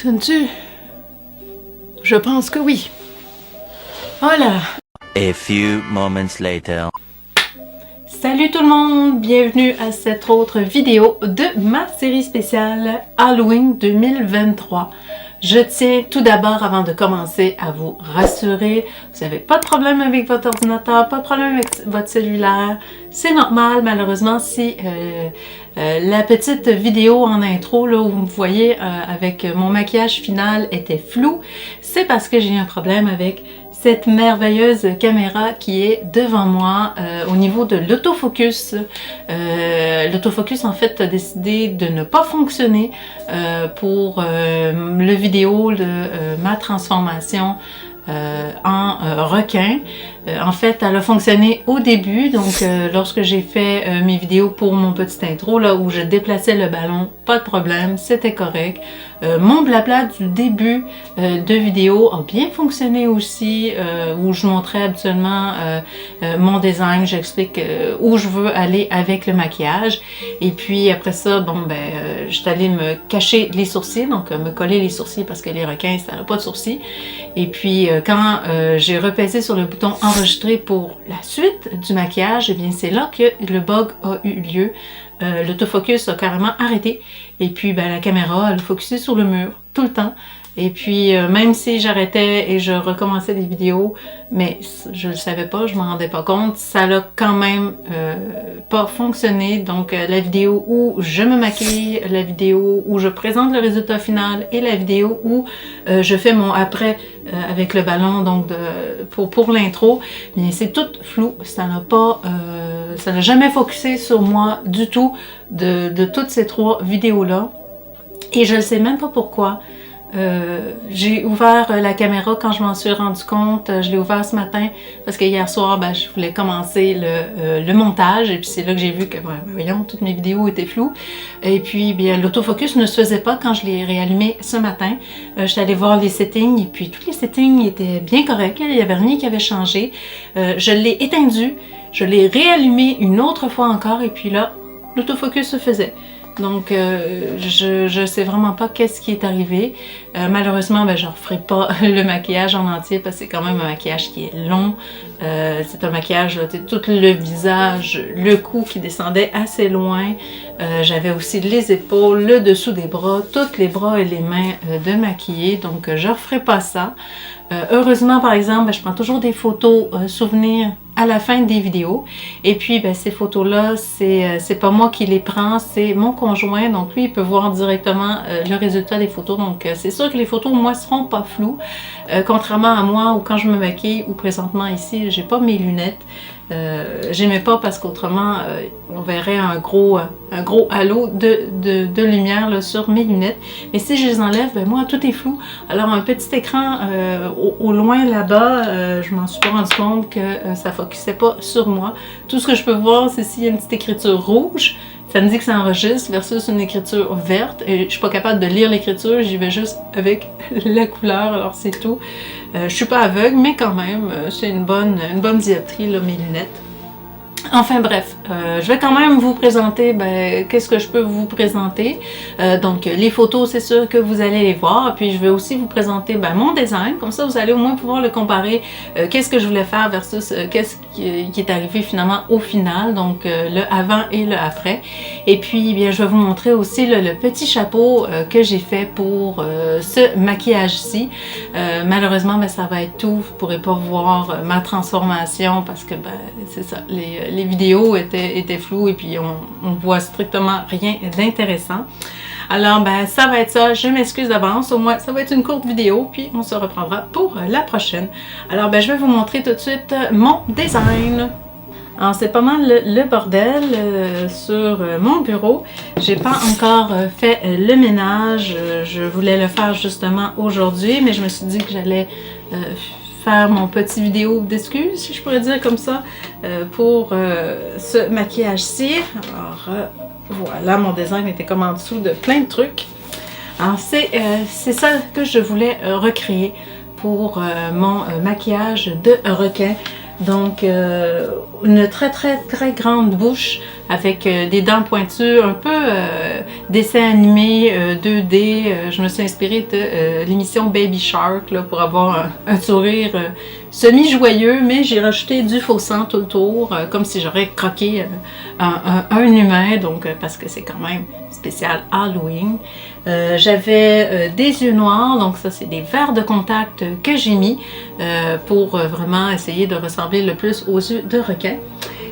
Fonctionne-tu? Je pense que oui. Voilà. A few moments later. Salut tout le monde, bienvenue à cette autre vidéo de ma série spéciale Halloween 2023. Je tiens tout d'abord, avant de commencer, à vous rassurer. Vous n'avez pas de problème avec votre ordinateur, pas de problème avec votre cellulaire. C'est normal, malheureusement, si la petite vidéo en intro là, où vous me voyez avec mon maquillage final était flou, c'est parce que j'ai un problème avec cette merveilleuse caméra qui est devant moi au niveau de l'autofocus. L'autofocus en fait a décidé de ne pas fonctionner pour le vidéo de ma transformation en requin. En fait, elle a fonctionné au début, donc lorsque j'ai fait mes vidéos pour mon petit intro, là où je déplaçais le ballon, pas de problème, c'était correct. Mon blabla du début de vidéo a bien fonctionné aussi, où je montrais habituellement mon design, j'explique où je veux aller avec le maquillage. Et puis après ça, bon ben, je suis allée me cacher les sourcils, donc me coller les sourcils parce que les requins, ça n'a pas de sourcils. Et puis quand j'ai repassé sur le bouton enregistrer pour la suite du maquillage, et bien c'est là que le bug a eu lieu. L'autofocus a carrément arrêté et puis ben, la caméra elle focusait sur le mur tout le temps. Et puis même si j'arrêtais et je recommençais les vidéos, mais je le savais pas, je m'en rendais pas compte, ça l'a quand même pas fonctionné. Donc la vidéo où je me maquille, la vidéo où je présente le résultat final et la vidéo où je fais mon après avec le ballon, donc pour l'intro, bien c'est tout flou, ça n'a jamais focusé sur moi du tout de toutes ces trois vidéos là. Et je ne sais même pas pourquoi. J'ai ouvert la caméra quand je m'en suis rendu compte. Je l'ai ouvert ce matin parce que hier soir, ben, je voulais commencer le montage et puis c'est là que j'ai vu que, ben, voyons, toutes mes vidéos étaient floues. Et puis, bien, l'autofocus ne se faisait pas quand je l'ai réallumé ce matin. Je suis allée voir les settings et puis tous les settings étaient bien corrects. Il n'y avait rien qui avait changé. Je l'ai éteindu, je l'ai réallumé une autre fois encore et puis là, l'autofocus se faisait. Donc, je sais vraiment pas qu'est-ce qui est arrivé. Malheureusement, ben, je ne referai pas le maquillage en entier parce que c'est quand même un maquillage qui est long. C'est un maquillage, tout le visage, le cou qui descendait assez loin. J'avais aussi les épaules, le dessous des bras, tous les bras et les mains de maquiller. Donc, je ne referai pas ça. Heureusement, par exemple, ben, je prends toujours des photos souvenirs à la fin des vidéos. Et puis, ben, ces photos-là, c'est pas moi qui les prends, c'est mon conjoint. Donc, lui, il peut voir directement le résultat des photos. Donc, c'est sûr que les photos, moi, seront pas floues. Contrairement à moi, ou quand je me maquille, ou présentement ici, j'ai pas mes lunettes. J'aimais pas parce qu'autrement, on verrait un gros halo de lumière là, sur mes lunettes. Mais si je les enlève, ben moi, tout est flou. Alors, un petit écran au loin là-bas, je m'en suis pas rendu compte que ça focusait pas sur moi. Tout ce que je peux voir, c'est s'il y a une petite écriture rouge. Ça me dit que ça enregistre versus une écriture verte. Et je suis pas capable de lire l'écriture, j'y vais juste avec la couleur, alors c'est tout. Je suis pas aveugle, mais quand même, c'est une bonne dioptrie, là, mes lunettes. Enfin bref, je vais quand même vous présenter, ben, qu'est-ce que je peux vous présenter. Donc les photos, c'est sûr que vous allez les voir. Puis je vais aussi vous présenter ben, mon design. Comme ça, vous allez au moins pouvoir le comparer. Qu'est-ce que je voulais faire versus qu'est-ce qui est arrivé finalement au final. Donc le avant et le après. Et puis, bien, je vais vous montrer aussi le petit chapeau que j'ai fait pour ce maquillage-ci. Malheureusement, ben, ça va être tout. Vous ne pourrez pas voir ma transformation parce que ben, c'est ça. Les vidéos étaient floues et puis on voit strictement rien d'intéressant. Alors, ben, ça va être ça. Je m'excuse d'avance. Au moins, ça va être une courte vidéo, puis on se reprendra pour la prochaine. Alors, ben, je vais vous montrer tout de suite mon design. Alors, c'est pas mal le bordel sur mon bureau. J'ai pas encore fait le ménage. Je voulais le faire justement aujourd'hui, mais je me suis dit que j'allais faire mon petit vidéo d'excuses, si je pourrais dire comme ça, pour ce maquillage-ci. Alors, voilà, mon design était comme en dessous de plein de trucs. Alors, c'est ça que je voulais recréer pour mon maquillage de requin. Donc, une très grande bouche avec des dents pointues, un peu dessin animé 2D. Je me suis inspirée de l'émission Baby Shark là, pour avoir un sourire semi-joyeux, mais j'ai rajouté du faux sang tout le tour, comme si j'aurais croqué un humain, donc parce que c'est quand même spécial Halloween. J'avais des yeux noirs, donc ça c'est des verres de contact que j'ai mis pour vraiment essayer de ressembler le plus aux yeux de requin.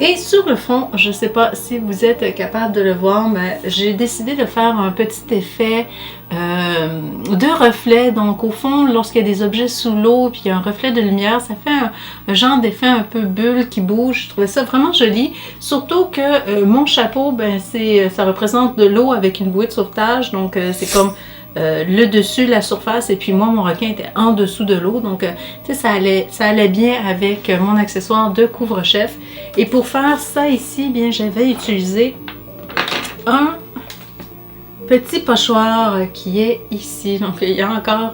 Et sur le fond, je ne sais pas si vous êtes capable de le voir, mais j'ai décidé de faire un petit effet de reflet. Donc au fond, lorsqu'il y a des objets sous l'eau puis il y a un reflet de lumière, ça fait un genre d'effet un peu bulle qui bouge. Je trouvais ça vraiment joli. Surtout que mon chapeau, ben ça représente de l'eau avec une bouée de sauvetage. Donc c'est comme le dessus, la surface, et puis moi, mon requin était en dessous de l'eau. Donc, tu sais, ça allait bien avec mon accessoire de couvre-chef. Et pour faire ça ici, bien, j'avais utilisé un petit pochoir qui est ici. Donc, il y a encore,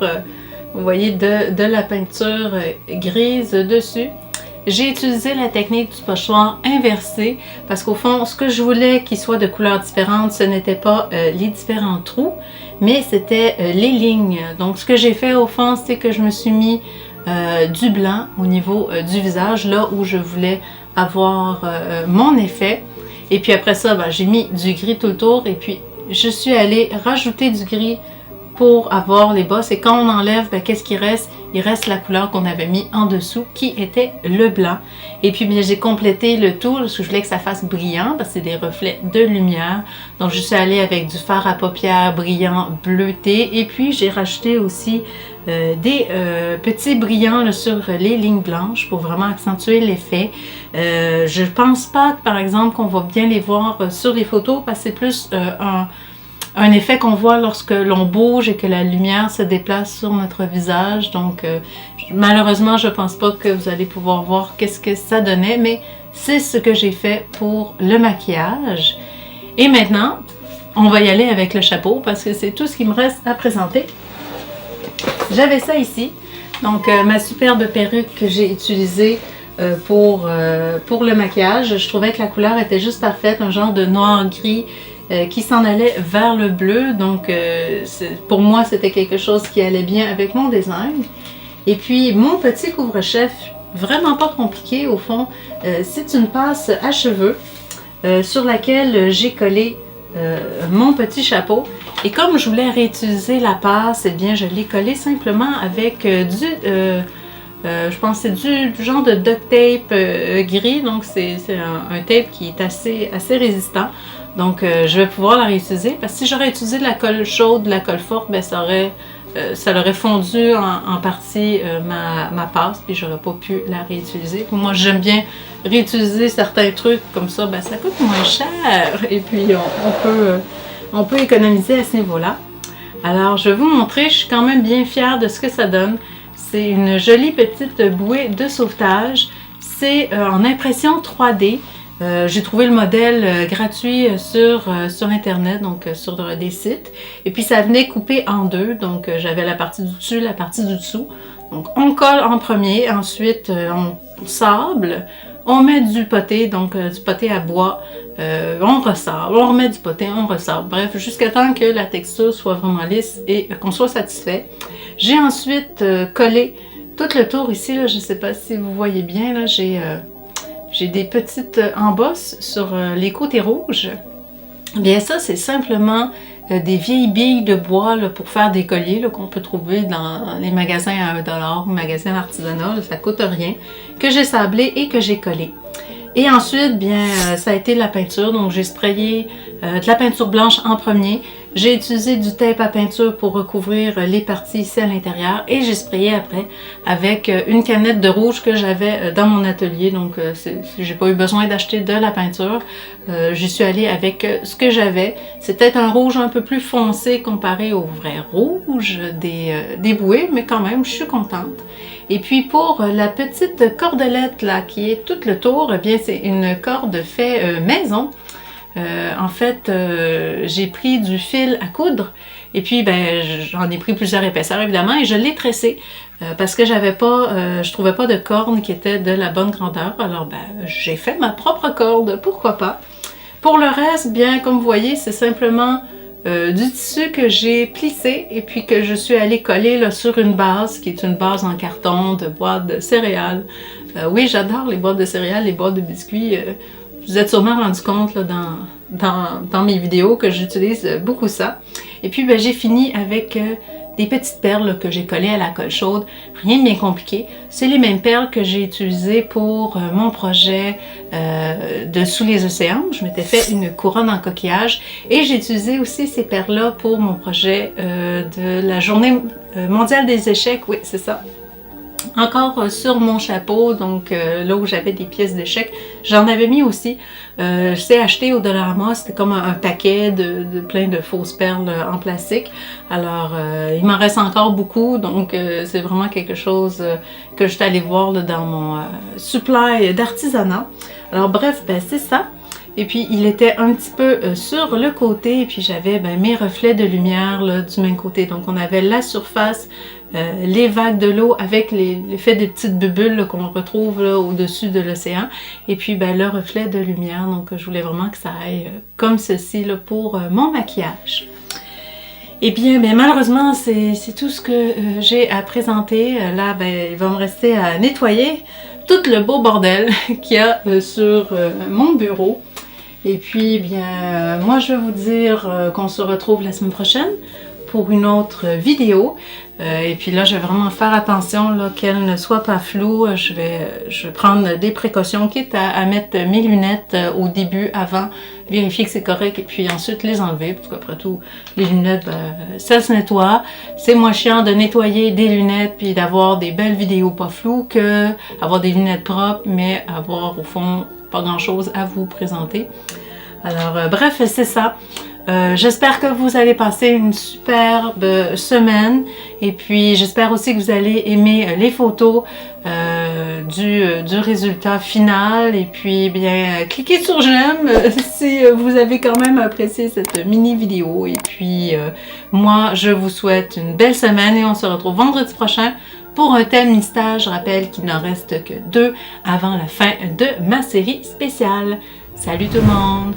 vous voyez, de la peinture grise dessus. J'ai utilisé la technique du pochoir inversé parce qu'au fond, ce que je voulais qu'il soit de couleurs différentes, ce n'était pas les différents trous, mais c'était les lignes. Donc, ce que j'ai fait au fond, c'est que je me suis mis du blanc au niveau du visage, là où je voulais avoir mon effet. Et puis après ça, ben, j'ai mis du gris tout le tour et puis je suis allée rajouter du gris pour avoir les bosses. Et quand on enlève, ben, qu'est-ce qui reste? Il reste la couleur qu'on avait mis en dessous, qui était le blanc. Et puis, bien, j'ai complété le tout, parce que je voulais que ça fasse brillant, parce que c'est des reflets de lumière. Donc, je suis allée avec du fard à paupières brillant bleuté. Et puis, j'ai rajouté aussi des petits brillants là, sur les lignes blanches pour vraiment accentuer l'effet. Je pense pas, par exemple, qu'on va bien les voir sur les photos, parce que c'est plus un effet qu'on voit lorsque l'on bouge et que la lumière se déplace sur notre visage. Donc, malheureusement, je pense pas que vous allez pouvoir voir qu'est-ce que ça donnait, mais c'est ce que j'ai fait pour le maquillage. Et maintenant, on va y aller avec le chapeau parce que c'est tout ce qui me reste à présenter. J'avais ça ici, donc ma superbe perruque que j'ai utilisée pour le maquillage. Je trouvais que la couleur était juste parfaite, un genre de noir-gris qui s'en allait vers le bleu. Donc, pour moi, c'était quelque chose qui allait bien avec mon design. Et puis, mon petit couvre-chef, vraiment pas compliqué au fond, c'est une passe à cheveux sur laquelle j'ai collé mon petit chapeau. Et comme je voulais réutiliser la passe, eh bien, je l'ai collé simplement avec je pense que c'est du genre de duct tape gris. Donc, c'est un tape qui est assez résistant. Donc, je vais pouvoir la réutiliser parce que si j'aurais utilisé de la colle chaude, de la colle forte, ben, ça aurait fondu en partie ma passe puis j'aurais pas pu la réutiliser. Moi, j'aime bien réutiliser certains trucs comme ça, ben, ça coûte moins cher et puis on peut économiser à ce niveau-là. Alors, je vais vous montrer, je suis quand même bien fière de ce que ça donne. C'est une jolie petite bouée de sauvetage. C'est en impression 3D. J'ai trouvé le modèle gratuit sur Internet, donc sur des sites. Et puis ça venait coupé en deux, donc j'avais la partie du dessus, la partie du dessous. Donc on colle en premier, ensuite on sable, on met du poté, donc du poté à bois, on ressable, on remet du poté, on ressable. Bref, jusqu'à temps que la texture soit vraiment lisse et qu'on soit satisfait. J'ai ensuite collé tout le tour ici, là, je ne sais pas si vous voyez bien, là, j'ai des petites embosses sur les côtés rouges. Bien ça, c'est simplement des vieilles billes de bois là, pour faire des colliers qu'on peut trouver dans les magasins à 1$, magasins artisanaux, ça coûte rien, que j'ai sablé et que j'ai collé. Et ensuite, bien, ça a été la peinture, donc j'ai sprayé de la peinture blanche en premier. J'ai utilisé du tape à peinture pour recouvrir les parties ici à l'intérieur et j'ai sprayé après avec une canette de rouge que j'avais dans mon atelier. Donc j'ai pas eu besoin d'acheter de la peinture. J'y suis allée avec ce que j'avais. C'était un rouge un peu plus foncé comparé au vrai rouge des bouées, mais quand même, je suis contente. Et puis pour la petite cordelette là qui est tout le tour, eh bien c'est une corde fait maison. En fait, j'ai pris du fil à coudre et puis ben j'en ai pris plusieurs épaisseurs évidemment et je l'ai tressé parce que je trouvais pas de corne qui était de la bonne grandeur. Alors ben j'ai fait ma propre corde, pourquoi pas. Pour le reste, bien comme vous voyez, c'est simplement du tissu que j'ai plissé et puis que je suis allée coller là, sur une base qui est une base en carton de boîte de céréales. Oui, j'adore les boîtes de céréales, les boîtes de biscuits. Vous êtes sûrement rendu compte là, dans mes vidéos que j'utilise beaucoup ça. Et puis ben, j'ai fini avec des petites perles là, que j'ai collées à la colle chaude. Rien de bien compliqué. C'est les mêmes perles que j'ai utilisées pour mon projet de Sous les océans. Je m'étais fait une couronne en coquillage. Et j'ai utilisé aussi ces perles-là pour mon projet de la journée mondiale des échecs. Oui, c'est ça. Encore sur mon chapeau, donc là où j'avais des pièces d'échecs, j'en avais mis aussi. Je sais acheter au Dollarama, c'était comme un paquet de plein de fausses perles en plastique. Alors, il m'en reste encore beaucoup, donc c'est vraiment quelque chose que je suis allée voir là, dans mon supply d'artisanat. Alors bref, ben, c'est ça. Et puis, il était un petit peu sur le côté, et puis j'avais ben, mes reflets de lumière là, du même côté. Donc, on avait la surface, les vagues de l'eau avec l'effet des petites bulles qu'on retrouve au-dessus de l'océan. Et puis, ben, le reflet de lumière. Donc, je voulais vraiment que ça aille comme ceci là, pour mon maquillage. Et bien, malheureusement, c'est tout ce que j'ai à présenter. Là, ben, il va me rester à nettoyer tout le beau bordel qu'il y a sur mon bureau. Et puis, bien, moi, je vais vous dire qu'on se retrouve la semaine prochaine pour une autre vidéo. Et puis là, je vais vraiment faire attention qu'elle ne soit pas floue. Je vais prendre des précautions, quitte à mettre mes lunettes au début, avant, vérifier que c'est correct, et puis ensuite les enlever, parce qu'après tout, les lunettes, ça se nettoie. C'est moins chiant de nettoyer des lunettes, puis d'avoir des belles vidéos pas floues, que avoir des lunettes propres, mais avoir au fond pas grand-chose à vous présenter. Alors, bref, c'est ça. J'espère que vous allez passer une superbe semaine et puis j'espère aussi que vous allez aimer les photos du résultat final et puis bien cliquez sur j'aime si vous avez quand même apprécié cette mini vidéo et puis moi je vous souhaite une belle semaine et on se retrouve vendredi prochain pour un thème mystère. Je rappelle qu'il n'en reste que 2 avant la fin de ma série spéciale. Salut tout le monde!